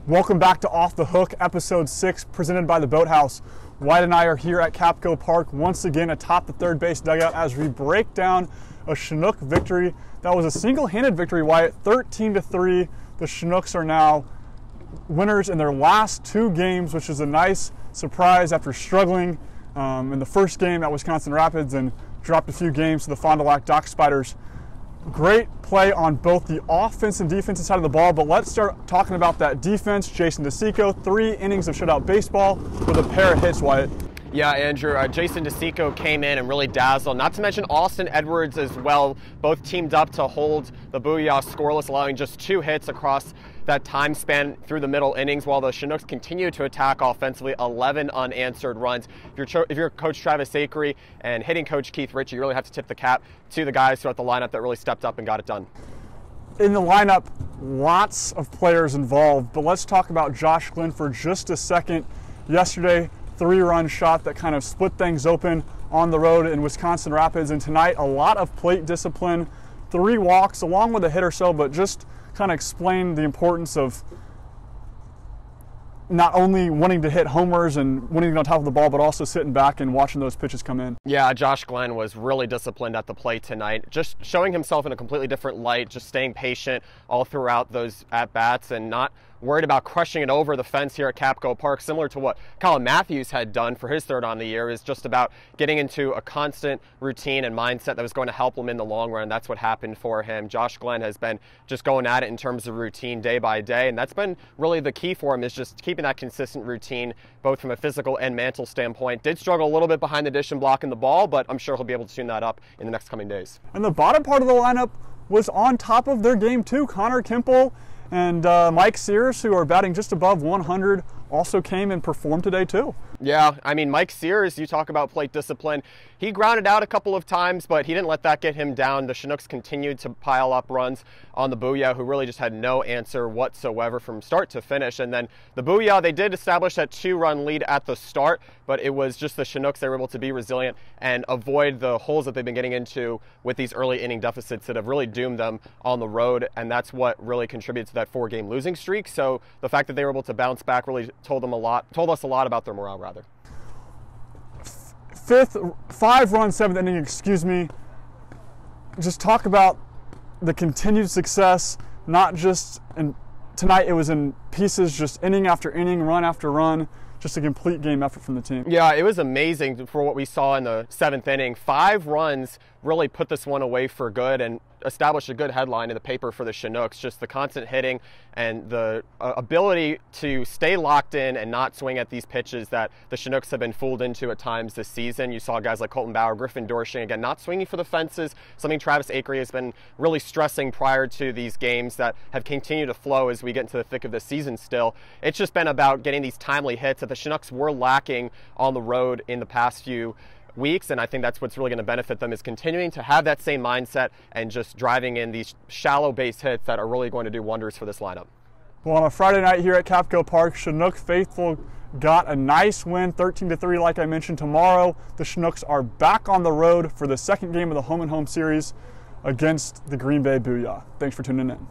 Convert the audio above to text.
Welcome back to Off the Hook, episode 6, presented by the Boathouse. Wyatt and I are here at Kapco Park once again atop the third base dugout as we break down a Chinook victory. That was a single-handed victory, Wyatt, 13-3. The Chinooks are now winners in their last 2 games, which is a nice surprise after struggling in the first game at Wisconsin Rapids and dropped a few games to the Fond du Lac Dock Spiders. Great play on both the offense and defensive side of the ball, but let's start talking about that defense. Jason DeSico, 3 innings of shutout baseball with a pair of hits, Wyatt. Yeah, Andrew, Jason DeSico came in and really dazzled, not to mention Austin Edwards as well. Both teamed up to hold the Booyah scoreless, allowing just 2 hits across that time span through the middle innings, while the Chinooks continue to attack offensively, 11 unanswered runs. If you're Coach Travis Acree and hitting Coach Keith Ritchie, you really have to tip the cap to the guys throughout the lineup that really stepped up and got it done. In the lineup, lots of players involved, but let's talk about Josh Glenn for just a second. Yesterday, 3-run shot that kind of split things open on the road in Wisconsin Rapids, and tonight a lot of plate discipline, 3 walks along with a hit or so, but just kind of explain the importance of not only wanting to hit homers and winning on top of the ball, but also sitting back and watching those pitches come in. Yeah, Josh Glenn was really disciplined at the plate tonight, just showing himself in a completely different light, just staying patient all throughout those at-bats and not worried about crushing it over the fence here at Kapco Park, similar to what Colin Matthews had done for his third on the year. Is just about getting into a constant routine and mindset that was going to help him in the long run. That's what happened for him. Josh Glenn has been just going at it in terms of routine day by day, and that's been really the key for him, is just keeping that consistent routine, both from a physical and mental standpoint. Did struggle a little bit behind the dish and blocking the ball, but I'm sure he'll be able to tune that up in the next coming days. And the bottom part of the lineup was on top of their game too. Connor Kimple and Mike Sears, who are batting just above 100, also came and performed today too. Yeah, I mean, Mike Sears, you talk about plate discipline. He grounded out a couple of times, but he didn't let that get him down. The Chinooks continued to pile up runs on the Booyah, who really just had no answer whatsoever from start to finish. And then the Booyah, they did establish that 2-run lead at the start, but it was just the Chinooks. They were able to be resilient and avoid the holes that they've been getting into with these early inning deficits that have really doomed them on the road. And that's what really contributed to that 4-game losing streak. So the fact that they were able to bounce back really told us a lot about their morale, rather. 5-run 7th inning, just talk about the continued success, not just in tonight, it was in pieces, just inning after inning, run after run, just a complete game effort from the team. Yeah, it was amazing for what we saw in the 7th inning. 5 runs really put this one away for good and established a good headline in the paper for the Chinooks. Just the constant hitting and the ability to stay locked in and not swing at these pitches that the Chinooks have been fooled into at times this season. You saw guys like Colton Bauer, Griffin Dorshing, again, not swinging for the fences, something Travis Acree has been really stressing prior to these games that have continued to flow as we get into the thick of the season still. It's just been about getting these timely hits that the Chinooks were lacking on the road in the past few weeks, and I think that's what's really going to benefit them, is continuing to have that same mindset and just driving in these shallow base hits that are really going to do wonders for this lineup. Well, on a Friday night here at Kapco Park, Chinook faithful got a nice win, 13-3, like I mentioned. Tomorrow, the Chinooks are back on the road for the second game of the home-and-home series against the Green Bay Booyah. Thanks for tuning in.